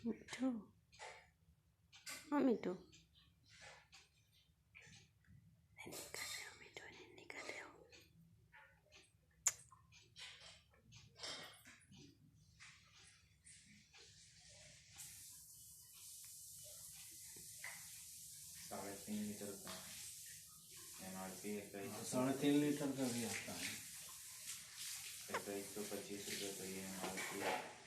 मिठू, हाँ मिठू, मिठू नहीं कर रहे हो। ₹3.5 लीटर का MRP है, 3.5 लीटर का भी आता है। ₹2125 का ये MRP है।